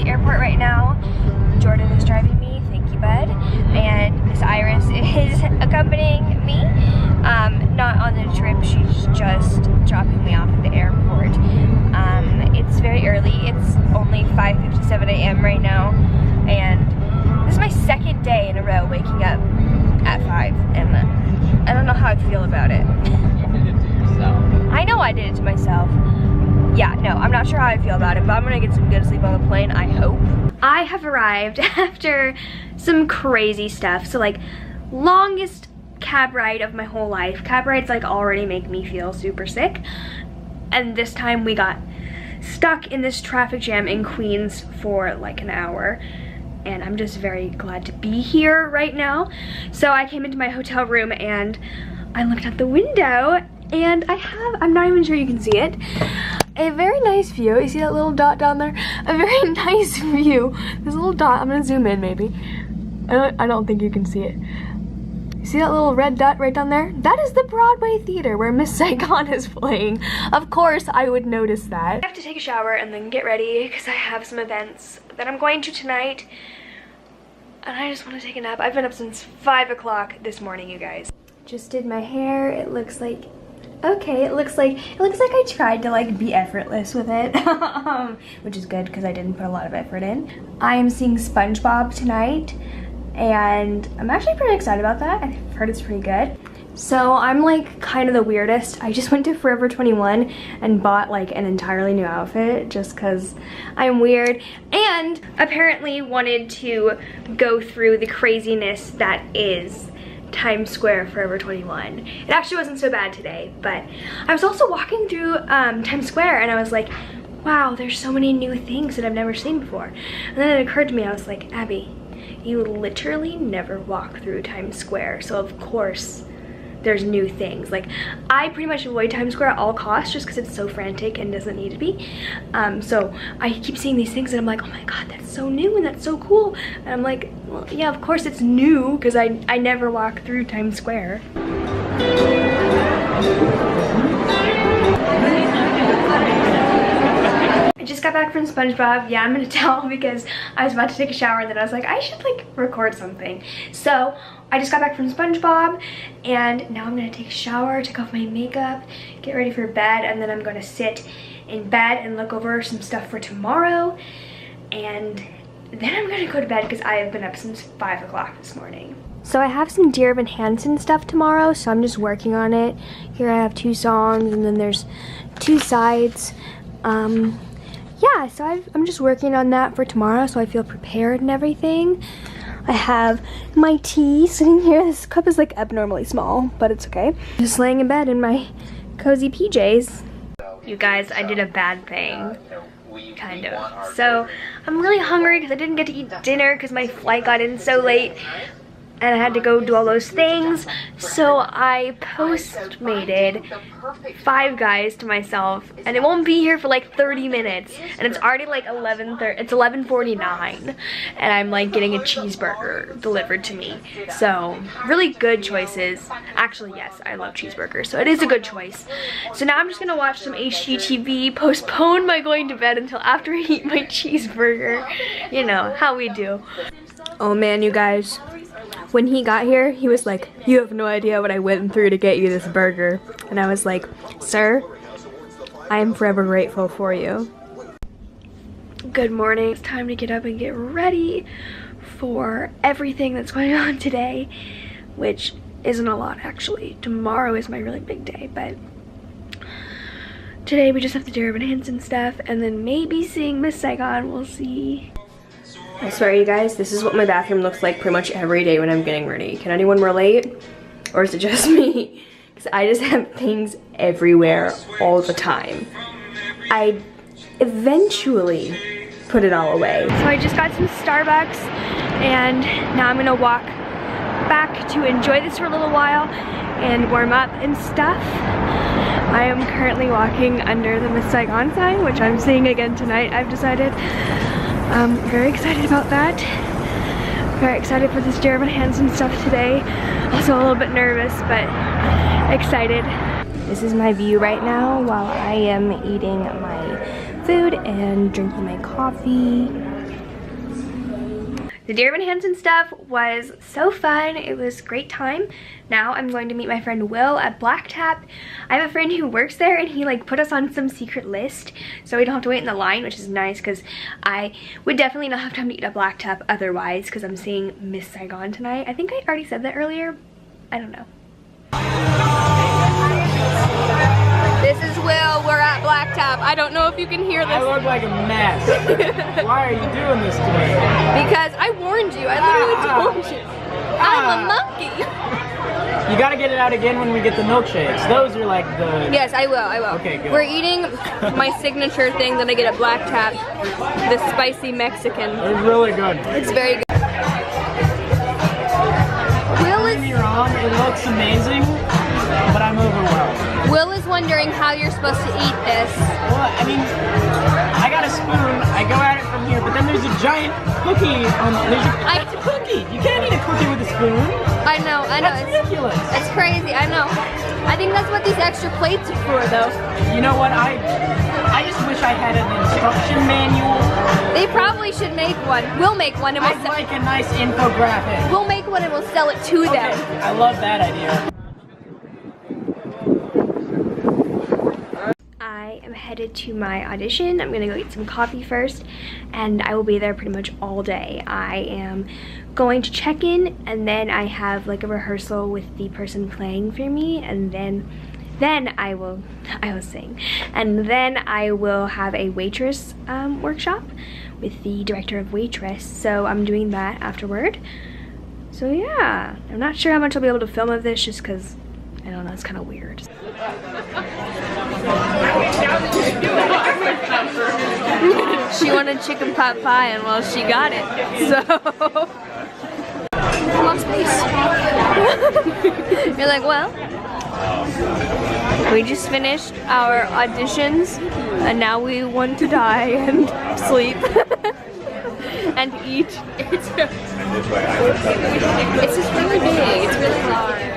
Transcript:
the airport right now. Jordan is driving me, thank you bud, and Miss Iris is accompanying me. Not on the trip, she's just dropping me off at the airport. It's very early, it's only 5:57 a.m. right now, and this is my second day in a row waking up at 5, and I don't know how I feel about it. You did it to yourself. I know I did it to myself. Yeah, no, I'm not sure how I feel about it, but I'm gonna get some good sleep on the plane, I hope. I have arrived after some crazy stuff. So like, longest cab ride of my whole life. Cab rides like already make me feel super sick. And this time we got stuck in this traffic jam in Queens for like an hour. And I'm just very glad to be here right now. So I came into my hotel room and I looked out the window and I'm not even sure you can see it, a very nice view. You see that little dot down there? A very nice view. This little dot, I'm gonna zoom in maybe. I don't think you can see it. You see that little red dot right down there? That is the Broadway Theater where Miss Saigon is playing. Of course I would notice that. I have to take a shower and then get ready because I have some events that I'm going to tonight. And I just want to take a nap. I've been up since 5 o'clock this morning, you guys. Just did my hair. It looks like okay. It looks like I tried to like be effortless with it, which is good because I didn't put a lot of effort in. I am seeing SpongeBob tonight, and I'm actually pretty excited about that. I've heard it's pretty good. So I'm like kind of the weirdest. I just went to Forever 21 and bought like an entirely new outfit just because I'm weird, and apparently wanted to go through the craziness that is Times Square Forever 21. It actually wasn't so bad today, but I was also walking through Times Square and I was like, wow, there's so many new things that I've never seen before. And then it occurred to me, I was like, Abby, you literally never walk through Times Square, so of course there's new things. Like, I pretty much avoid Times Square at all costs just because it's so frantic and doesn't need to be. So I keep seeing these things and I'm like, oh my god, that's so new and that's so cool. And I'm like, well, yeah, of course it's new because I never walk through Times Square. I just got back from SpongeBob. Yeah, I'm gonna tell because I was about to take a shower and then I was like, I should like record something. So I just got back from SpongeBob and now I'm gonna take a shower, take off my makeup, get ready for bed, and then I'm gonna sit in bed and look over some stuff for tomorrow. And then I'm gonna go to bed because I have been up since 5 o'clock this morning. So I have some Dear Evan Hansen stuff tomorrow, so I'm just working on it. Here I have 2 songs and then there's 2 sides. Yeah, so I'm just working on that for tomorrow so I feel prepared and everything. I have my tea sitting here. This cup is like abnormally small, but it's okay. Just laying in bed in my cozy PJs. You guys, I did a bad thing, kind of. So I'm really hungry because I didn't get to eat dinner because my flight got in so late and I had to go do all those things. So I postmated 5 Guys to myself, and it won't be here for like 30 minutes, and it's already like 11:49, and I'm like getting a cheeseburger delivered to me. So really good choices. Actually, yes, I love cheeseburgers, so it is a good choice. So now I'm just gonna watch some HGTV, postpone my going to bed until after I eat my cheeseburger. You know how we do. Oh man, you guys. When he got here, he was like, you have no idea what I went through to get you this burger. And I was like, sir, I am forever grateful for you. Good morning. It's time to get up and get ready for everything that's going on today, which isn't a lot actually. Tomorrow is my really big day, but today we just have to do Dear Evan Hansen stuff and then maybe seeing Miss Saigon, we'll see. I swear you guys, this is what my bathroom looks like pretty much every day when I'm getting ready. Can anyone relate? Or is it just me? Because I just have things everywhere all the time. I eventually put it all away. So I just got some Starbucks and now I'm gonna walk back to enjoy this for a little while and warm up and stuff. I am currently walking under the Miss Saigon sign, which I'm seeing again tonight, I've decided. Very excited about that. Very excited for this Dear Evan Hansen stuff today. Also a little bit nervous, but excited. This is my view right now while I am eating my food and drinking my coffee. The Dear Evan Hansen stuff was so fun. It was a great time. Now I'm going to meet my friend Will at Black Tap. I have a friend who works there and he like put us on some secret list so we don't have to wait in the line, which is nice because I would definitely not have time to eat at Black Tap otherwise because I'm seeing Miss Saigon tonight. I think I already said that earlier. I don't know. This is Will. We're at Black Tap. I don't know if you can hear this. I look like a mess. Why are you doing this to me? Because I warned you. I literally told you. I'm a monkey. You gotta get it out again when we get the milkshakes. Those are like the... Yes, I will. I will. Okay, good. We're eating my signature thing that I get at Black Tap. The spicy Mexican. They're really good. It's very good. Will Don't get me wrong, it looks amazing, but I'm overwhelmed. Will is wondering how you're supposed to eat this. Well, I mean, I got a spoon, I go at it from here, but then there's a giant cookie on there's a cookie! You can't eat a cookie with a spoon! I know. That's ridiculous! That's crazy, I know. I think that's what these extra plates are for, though. You know what, I just wish I had an instruction manual. They probably should make one. We'll make one and we'll I'd like a nice infographic. We'll make one and we'll sell it to them. I love that idea. I am headed to my audition. I'm gonna go get some coffee first and I will be there pretty much all day. I am going to check in and then I have like a rehearsal with the person playing for me and then I will sing. And then I will have a waitress workshop with the director of Waitress. So I'm doing that afterward. So yeah, I'm not sure how much I'll be able to film of this just because, I don't know, it's kind of weird. She wanted chicken pot pie and well, she got it. So lost space. You're like, well, we just finished our auditions and now we want to die and sleep and eat. It's just really big. It's really large.